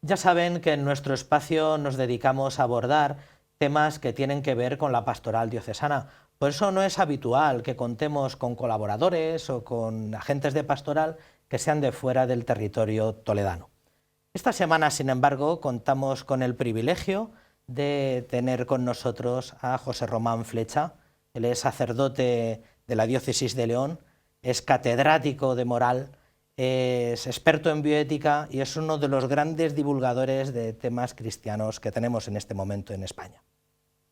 Ya saben que en nuestro espacio nos dedicamos a abordar temas que tienen que ver con la pastoral diocesana. Por eso no es habitual que contemos con colaboradores o con agentes de pastoral que sean de fuera del territorio toledano. Esta semana, sin embargo, contamos con el privilegio de tener con nosotros a José Román Flecha. Él es sacerdote de la diócesis de León, es catedrático de moral, es experto en bioética y es uno de los grandes divulgadores de temas cristianos que tenemos en este momento en España.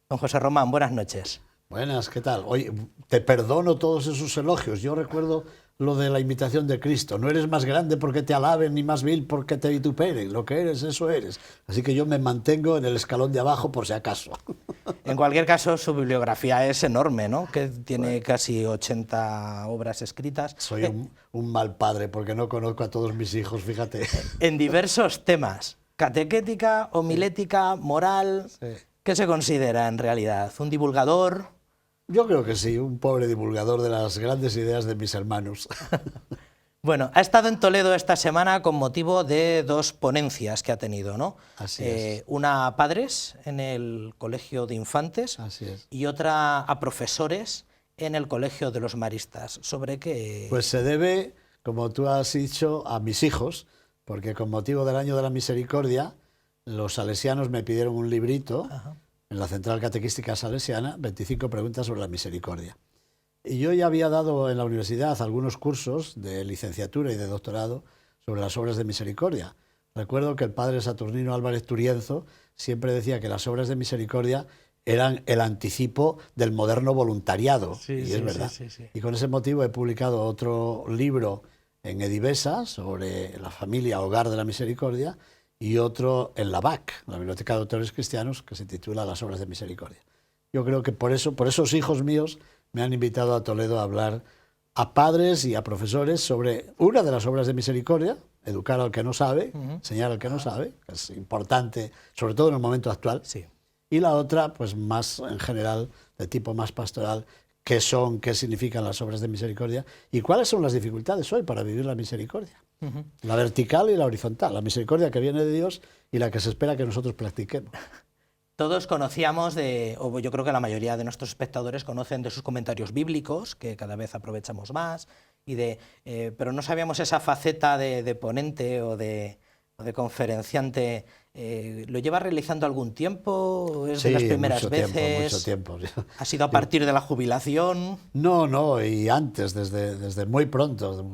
Don José Román, buenas noches. Buenas, ¿qué tal? Oye, te perdono todos esos elogios. Yo recuerdo lo de la imitación de Cristo. No eres más grande porque te alaben, ni más vil porque te vituperen. Lo que eres, eso eres. Así que yo me mantengo en el escalón de abajo por si acaso. En cualquier caso, su bibliografía es enorme, ¿no? Que tiene casi 80 obras escritas. Soy un mal padre porque no conozco a todos mis hijos, fíjate. En diversos temas. Catequética, homilética, moral. Sí. ¿Qué se considera en realidad? ¿Un divulgador? Yo creo que sí, un pobre divulgador de las grandes ideas de mis hermanos. Bueno, ha estado en Toledo esta semana con motivo de dos ponencias que ha tenido, ¿no? Así es. Una a padres en el Colegio de Infantes. Así es. Y otra a profesores en el Colegio de los Maristas. ¿Sobre qué? Pues se debe, como tú has dicho, a mis hijos, porque con motivo del Año de la Misericordia, los salesianos me pidieron un librito. Ajá. En la Central Catequística Salesiana, 25 preguntas sobre la misericordia. Y yo ya había dado en la universidad algunos cursos de licenciatura y de doctorado sobre las obras de misericordia. Recuerdo que el padre Saturnino Álvarez Turienzo siempre decía que las obras de misericordia eran el anticipo del moderno voluntariado, sí, y sí, es verdad. Sí, sí, sí. Y con ese motivo he publicado otro libro en Edivesa sobre la familia Hogar de la Misericordia, y otro en la BAC, la Biblioteca de Autores Cristianos, que se titula Las Obras de Misericordia. Yo creo que por esos hijos míos me han invitado a Toledo a hablar a padres y a profesores sobre una de las obras de misericordia, educar al que no sabe, enseñar al que no sabe, que es importante, sobre todo en el momento actual, sí. Y la otra, pues más en general, de tipo más pastoral, qué son, qué significan las obras de misericordia y cuáles son las dificultades hoy para vivir la misericordia. La vertical y la horizontal, la misericordia que viene de Dios y la que se espera que nosotros practiquemos. Todos conocíamos o yo creo que la mayoría de nuestros espectadores conocen de sus comentarios bíblicos, que cada vez aprovechamos más, pero no sabíamos esa faceta de ponente o de conferenciante. ¿Lo lleva realizando algún tiempo? ¿Es de las primeras veces? Mucho tiempo. ¿Ha sido a partir de la jubilación? No, y antes, desde muy pronto,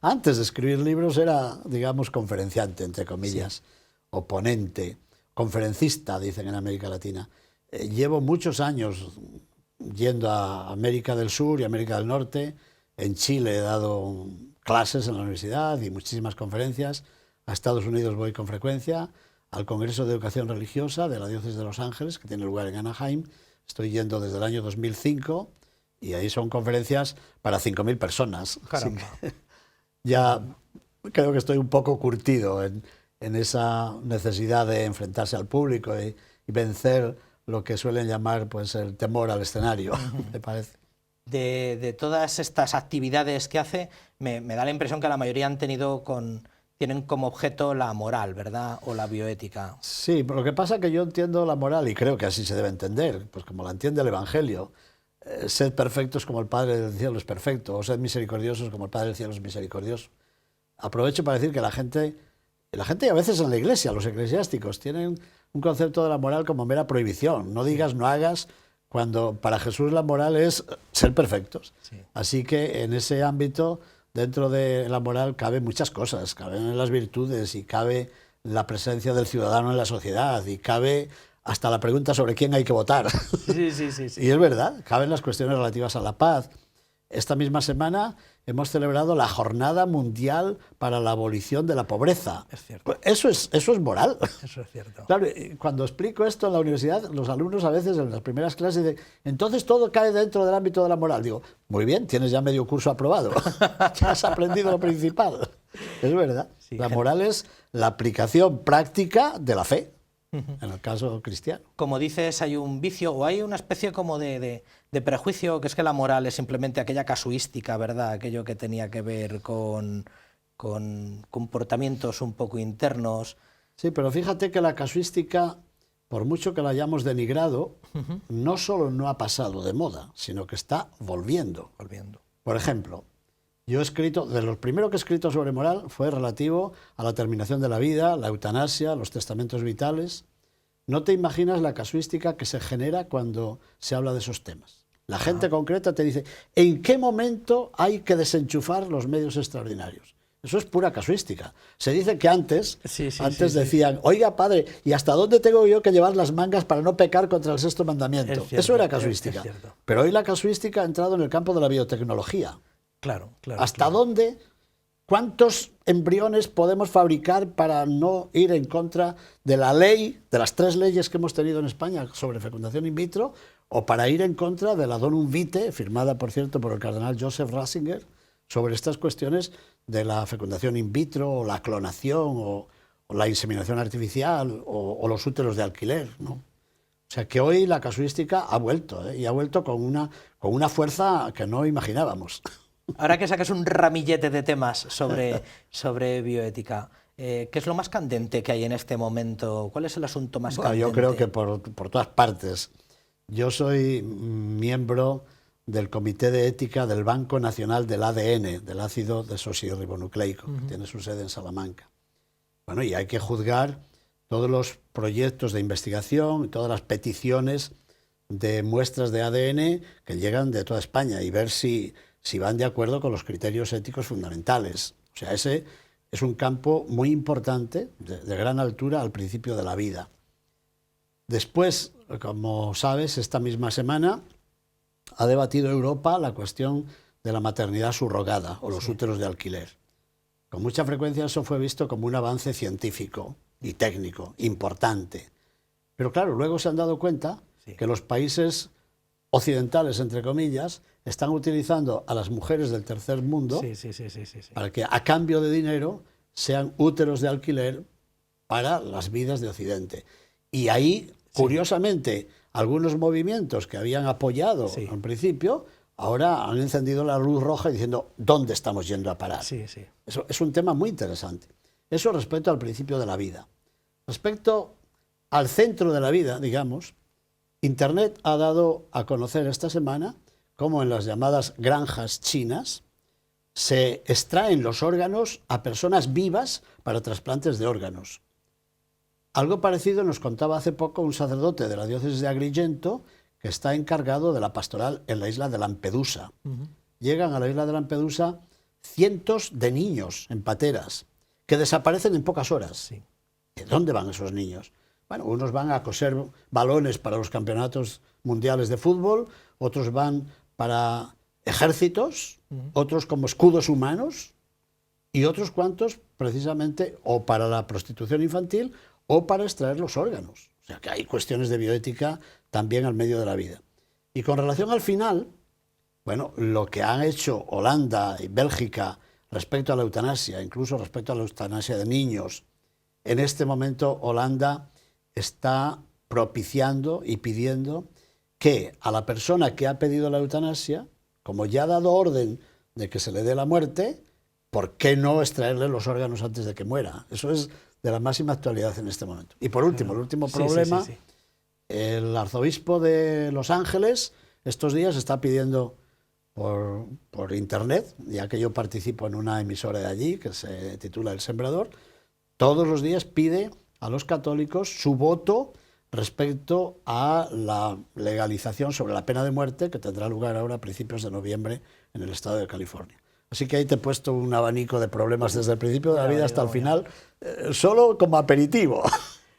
Antes de escribir libros era, digamos, conferenciante, entre comillas, o ponente, conferencista, dicen en América Latina. Llevo muchos años yendo a América del Sur y América del Norte. En Chile he dado clases en la universidad y muchísimas conferencias. A Estados Unidos voy con frecuencia. Al Congreso de Educación Religiosa de la Diócesis de Los Ángeles, que tiene lugar en Anaheim. Estoy yendo desde el año 2005 y ahí son conferencias para 5.000 personas. Caramba. Ya creo que estoy un poco curtido en esa necesidad de enfrentarse al público y vencer lo que suelen llamar pues, el temor al escenario, me parece. De todas estas actividades que hace, me da la impresión que la mayoría tienen como objeto la moral, ¿verdad? O la bioética. Sí, pero lo que pasa es que yo entiendo la moral, y creo que así se debe entender, pues como la entiende el Evangelio. Sed perfectos como el Padre del Cielo es perfecto, o sed misericordiosos como el Padre del Cielo es misericordioso. Aprovecho para decir que la gente y a veces en la Iglesia, los eclesiásticos, tienen un concepto de la moral como mera prohibición. No digas, no hagas, cuando para Jesús la moral es ser perfectos. Sí. Así que en ese ámbito, dentro de la moral caben muchas cosas, caben las virtudes y cabe la presencia del ciudadano en la sociedad y cabe hasta la pregunta sobre quién hay que votar. Sí. Y es verdad, caben las cuestiones relativas a la paz. Esta misma semana hemos celebrado la Jornada Mundial para la Abolición de la Pobreza. Es cierto. Eso es moral. Eso es cierto. Claro, cuando explico esto en la universidad, los alumnos a veces en las primeras clases dicen, entonces todo cae dentro del ámbito de la moral. Digo, muy bien, tienes ya medio curso aprobado. Ya has aprendido lo principal. Es verdad. Sí, la moral es la aplicación práctica de la fe. En el caso cristiano. Como dices, hay un vicio o hay una especie como de prejuicio, que es que la moral es simplemente aquella casuística, ¿verdad? Aquello que tenía que ver con comportamientos un poco internos. Sí, pero fíjate que la casuística, por mucho que la hayamos denigrado, no solo no ha pasado de moda, sino que está volviendo. Por ejemplo, yo he escrito, de lo primero que he escrito sobre moral fue relativo a la terminación de la vida, la eutanasia, los testamentos vitales. No te imaginas la casuística que se genera cuando se habla de esos temas. La gente concreta te dice, ¿en qué momento hay que desenchufar los medios extraordinarios? Eso es pura casuística. Se dice que antes decían, oiga padre, ¿y hasta dónde tengo yo que llevar las mangas para no pecar contra el sexto mandamiento? Cierto, eso era casuística. Pero hoy la casuística ha entrado en el campo de la biotecnología. Claro. ¿Hasta dónde? ¿Cuántos embriones podemos fabricar para no ir en contra de la ley, de las 3 leyes que hemos tenido en España sobre fecundación in vitro, o para ir en contra de la Donum Vitae, firmada, por cierto, por el cardenal Joseph Ratzinger, sobre estas cuestiones de la fecundación in vitro, o la clonación, o la inseminación artificial, o los úteros de alquiler, ¿no? O sea que hoy la casuística ha vuelto, y ha vuelto con una fuerza que no imaginábamos. Ahora que sacas un ramillete de temas sobre bioética, ¿qué es lo más candente que hay en este momento? ¿Cuál es el asunto más candente? Yo creo que por todas partes. Yo soy miembro del Comité de Ética del Banco Nacional del ADN, del ácido desoxirribonucleico, que tiene su sede en Salamanca. Bueno, y hay que juzgar todos los proyectos de investigación, todas las peticiones de muestras de ADN que llegan de toda España y ver si van de acuerdo con los criterios éticos fundamentales. O sea, ese es un campo muy importante, de gran altura al principio de la vida. Después, como sabes, esta misma semana ha debatido Europa la cuestión de la maternidad subrogada o los úteros de alquiler. Con mucha frecuencia eso fue visto como un avance científico y técnico importante. Pero claro, luego se han dado cuenta que los países occidentales, entre comillas, están utilizando a las mujeres del tercer mundo para que a cambio de dinero sean úteros de alquiler para las vidas de Occidente. Y ahí, curiosamente, algunos movimientos que habían apoyado al principio, ahora han encendido la luz roja diciendo ¿dónde estamos yendo a parar? Eso es un tema muy interesante. Eso respecto al principio de la vida. Respecto al centro de la vida, digamos, Internet ha dado a conocer esta semana cómo en las llamadas granjas chinas se extraen los órganos a personas vivas para trasplantes de órganos. Algo parecido nos contaba hace poco un sacerdote de la diócesis de Agrigento que está encargado de la pastoral en la isla de Lampedusa. Llegan a la isla de Lampedusa cientos de niños en pateras que desaparecen en pocas horas. ¿De dónde van esos niños? Bueno, unos van a coser balones para los campeonatos mundiales de fútbol, otros van para ejércitos, otros como escudos humanos y otros cuantos precisamente o para la prostitución infantil o para extraer los órganos. O sea que hay cuestiones de bioética también al medio de la vida. Y con relación al final, bueno, lo que han hecho Holanda y Bélgica respecto a la eutanasia, incluso respecto a la eutanasia de niños, en este momento Holanda está propiciando y pidiendo que a la persona que ha pedido la eutanasia, como ya ha dado orden de que se le dé la muerte, ¿por qué no extraerle los órganos antes de que muera? Eso es de la máxima actualidad en este momento. Y por último, el último problema, el arzobispo de Los Ángeles estos días está pidiendo por internet, ya que yo participo en una emisora de allí que se titula El Sembrador, todos los días pide a los católicos su voto respecto a la legalización sobre la pena de muerte que tendrá lugar ahora a principios de noviembre en el estado de California. Así que ahí te he puesto un abanico de problemas desde el principio de la vida hasta el final, solo como aperitivo.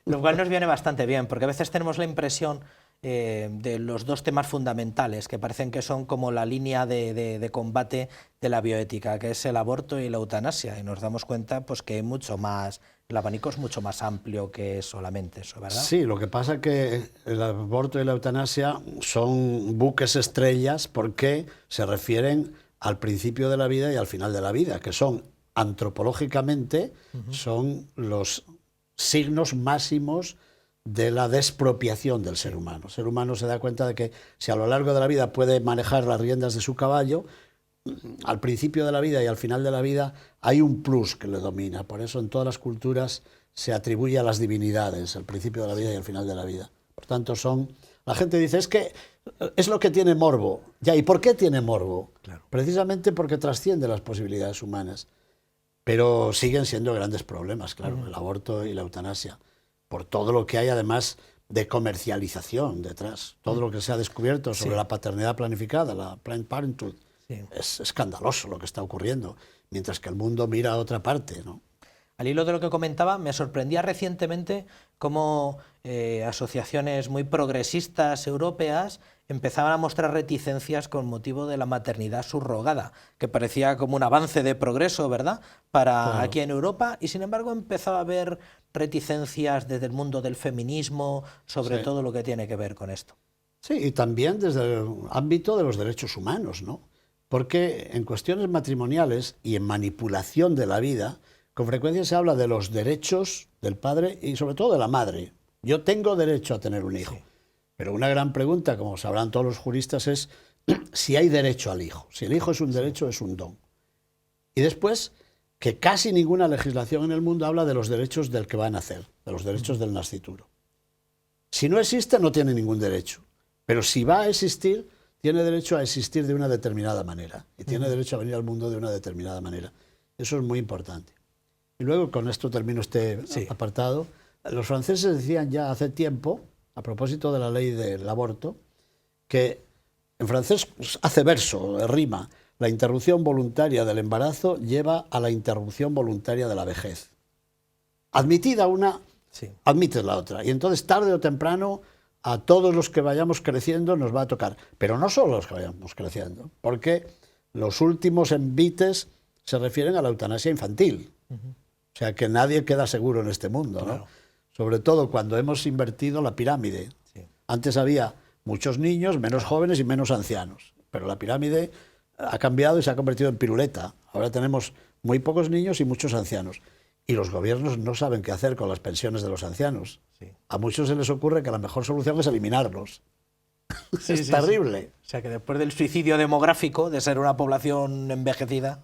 Lo cual nos viene bastante bien, porque a veces tenemos la impresión de los dos temas fundamentales, que parecen que son como la línea de combate de la bioética, que es el aborto y la eutanasia, y nos damos cuenta pues, que hay mucho más, el abanico es mucho más amplio que solamente eso, ¿verdad? Sí, lo que pasa es que el aborto y la eutanasia son buques estrellas porque se refieren al principio de la vida y al final de la vida, que son antropológicamente, son los signos máximos de la despropiación del ser humano. El ser humano se da cuenta de que si a lo largo de la vida puede manejar las riendas de su caballo, al principio de la vida y al final de la vida hay un plus que le domina. Por eso en todas las culturas se atribuye a las divinidades, el principio de la vida y el final de la vida. Por tanto, la gente dice, es que es lo que tiene morbo. Ya, ¿y por qué tiene morbo? Claro. Precisamente porque trasciende las posibilidades humanas. Pero siguen siendo grandes problemas, claro, el aborto y la eutanasia, por todo lo que hay además de comercialización detrás, todo lo que se ha descubierto sobre la paternidad planificada, la Planned Parenthood. Es escandaloso lo que está ocurriendo, mientras que el mundo mira a otra parte, ¿no? Al hilo de lo que comentaba, me sorprendía recientemente cómo asociaciones muy progresistas europeas empezaban a mostrar reticencias con motivo de la maternidad subrogada, que parecía como un avance de progreso, ¿verdad?, para aquí en Europa, y sin embargo empezaba a haber reticencias desde el mundo del feminismo sobre todo lo que tiene que ver con esto. Sí, y también desde el ámbito de los derechos humanos, ¿no? Porque en cuestiones matrimoniales y en manipulación de la vida, con frecuencia se habla de los derechos del padre y sobre todo de la madre. Yo tengo derecho a tener un hijo. Sí. Pero una gran pregunta, como sabrán todos los juristas, es si hay derecho al hijo. Si el hijo es un derecho, es un don. Y después, que casi ninguna legislación en el mundo habla de los derechos del que va a nacer, de los derechos del nascituro. Si no existe, no tiene ningún derecho. Pero si va a existir, tiene derecho a existir de una determinada manera. Y tiene derecho a venir al mundo de una determinada manera. Eso es muy importante. Y luego, con esto termino este apartado, los franceses decían ya hace tiempo, a propósito de la ley del aborto, que en francés hace verso, rima, la interrupción voluntaria del embarazo lleva a la interrupción voluntaria de la vejez. Admitida una, admites la otra. Y entonces, tarde o temprano, a todos los que vayamos creciendo nos va a tocar. Pero no solo los que vayamos creciendo, porque los últimos envites se refieren a la eutanasia infantil. O sea que nadie queda seguro en este mundo, ¿no? Sobre todo cuando hemos invertido la pirámide. Antes había muchos niños, menos jóvenes y menos ancianos. Pero la pirámide ha cambiado y se ha convertido en piruleta. Ahora tenemos muy pocos niños y muchos ancianos. Y los gobiernos no saben qué hacer con las pensiones de los ancianos. A muchos se les ocurre que la mejor solución es eliminarlos. Es terrible. O sea que después del suicidio demográfico, de ser una población envejecida,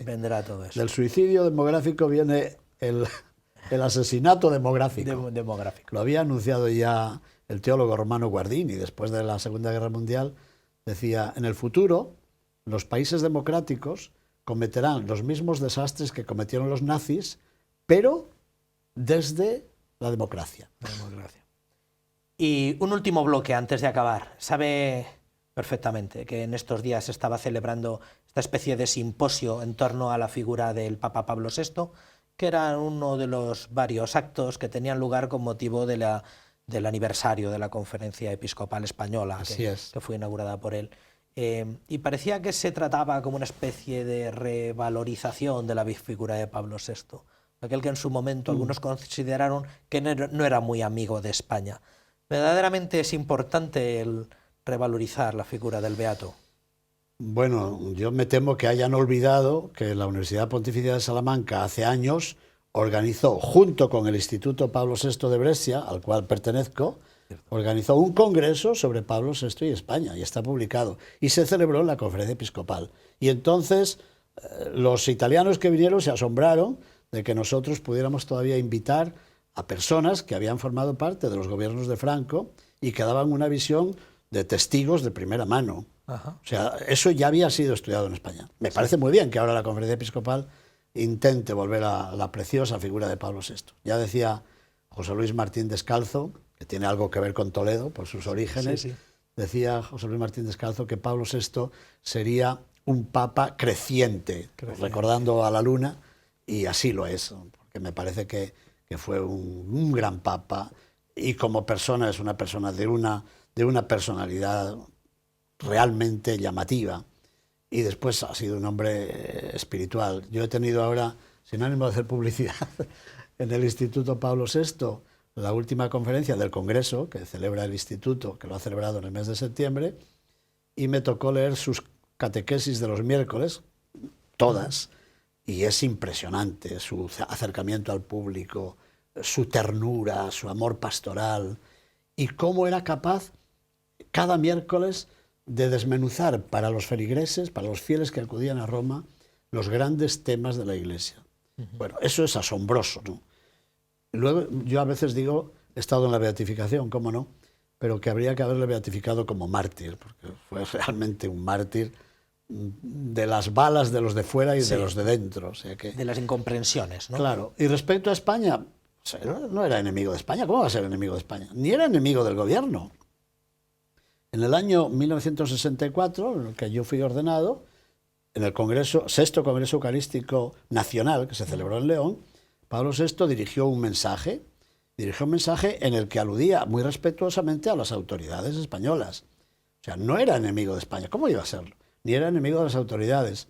vendrá todo eso. Del suicidio demográfico viene el asesinato demográfico. Lo había anunciado ya el teólogo Romano Guardini, después de la Segunda Guerra Mundial. Decía, en el futuro, los países democráticos cometerán los mismos desastres que cometieron los nazis, pero desde la democracia. Y un último bloque antes de acabar. Sabe perfectamente que en estos días se estaba celebrando esta especie de simposio en torno a la figura del Papa Pablo VI, que era uno de los varios actos que tenían lugar con motivo del aniversario de la Conferencia Episcopal Española, que fue inaugurada por él. Y parecía que se trataba como una especie de revalorización de la figura de Pablo VI, aquel que en su momento algunos consideraron que no era muy amigo de España. ¿Verdaderamente es importante el revalorizar la figura del beato? Bueno, yo me temo que hayan olvidado que la Universidad Pontificia de Salamanca hace años organizó, junto con el Instituto Pablo VI de Brescia, al cual pertenezco, organizó un congreso sobre Pablo VI y España, y está publicado, y se celebró en la Conferencia Episcopal. Y entonces los italianos que vinieron se asombraron de que nosotros pudiéramos todavía invitar a personas que habían formado parte de los gobiernos de Franco y que daban una visión de testigos de primera mano. O sea, eso ya había sido estudiado en España. Me parece muy bien que ahora la Conferencia Episcopal intente volver a la preciosa figura de Pablo VI. Ya decía José Luis Martín Descalzo, que tiene algo que ver con Toledo por sus orígenes, decía José Luis Martín Descalzo que Pablo VI sería un papa creciente, recordando a la luna, y así lo es, porque me parece que fue un gran papa, y como persona es una persona de una personalidad realmente llamativa, y después ha sido un hombre espiritual. Yo he tenido ahora, sin ánimo de hacer publicidad, en el Instituto Pablo VI, la última conferencia del Congreso, que celebra el Instituto, que lo ha celebrado en el mes de septiembre, y me tocó leer sus catequesis de los miércoles, todas, y es impresionante su acercamiento al público, su ternura, su amor pastoral, y cómo era capaz cada miércoles de desmenuzar para los feligreses, para los fieles que acudían a Roma, los grandes temas de la Iglesia. Bueno, eso es asombroso, ¿no? Luego, yo a veces digo, he estado en la beatificación, cómo no, pero que habría que haberle beatificado como mártir, porque fue realmente un mártir de las balas de los de fuera y de los de dentro. O sea que, de las incomprensiones, ¿no? Claro. Y respecto a España, o sea, no era enemigo de España. ¿Cómo va a ser enemigo de España? Ni era enemigo del gobierno. En el año 1964, en el que yo fui ordenado, en el Sexto Congreso Eucarístico Nacional, que se celebró en León, Pablo VI dirigió un mensaje en el que aludía muy respetuosamente a las autoridades españolas. O sea, no era enemigo de España. ¿Cómo iba a serlo? Ni era enemigo de las autoridades.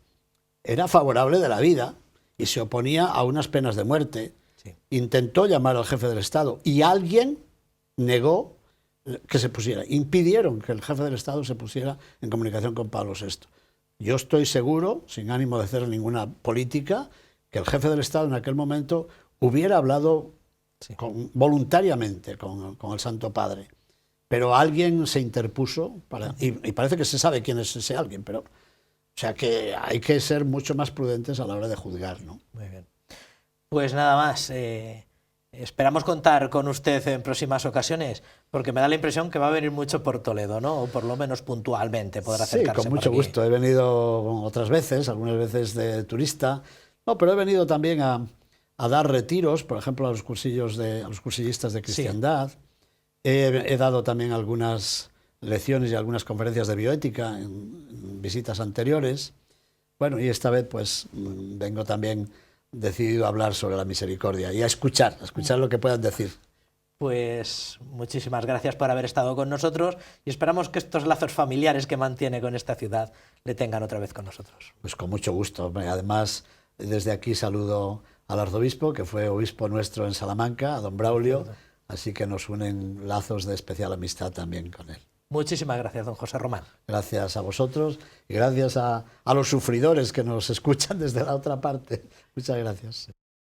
Era favorable de la vida y se oponía a unas penas de muerte. Sí. Intentó llamar al jefe del Estado y alguien negó que se pusiera. Impidieron que el jefe del Estado se pusiera en comunicación con Pablo VI. Yo estoy seguro, sin ánimo de hacer ninguna política, que el jefe del Estado en aquel momento hubiera hablado voluntariamente con el Santo Padre. Pero alguien se interpuso, y parece que se sabe quién es ese alguien, pero... O sea que hay que ser mucho más prudentes a la hora de juzgar, ¿no? Muy bien. Pues nada más. Esperamos contar con usted en próximas ocasiones, porque me da la impresión que va a venir mucho por Toledo, ¿no? O por lo menos puntualmente podrá acercarse. Sí, con mucho gusto. He venido otras veces, algunas veces de turista, no, pero he venido también a dar retiros, por ejemplo, a los cursillistas de cristiandad. Sí. He dado también algunas lecciones y algunas conferencias de bioética en visitas anteriores. Bueno, y esta vez pues vengo también decidido a hablar sobre la misericordia y a escuchar lo que puedan decir. Pues muchísimas gracias por haber estado con nosotros y esperamos que estos lazos familiares que mantiene con esta ciudad le tengan otra vez con nosotros. Pues con mucho gusto. Además, desde aquí saludo al arzobispo, que fue obispo nuestro en Salamanca, a don Braulio, así que nos unen lazos de especial amistad también con él. Muchísimas gracias, don José Román. Gracias a vosotros y gracias a los sufridores que nos escuchan desde la otra parte. Muchas gracias.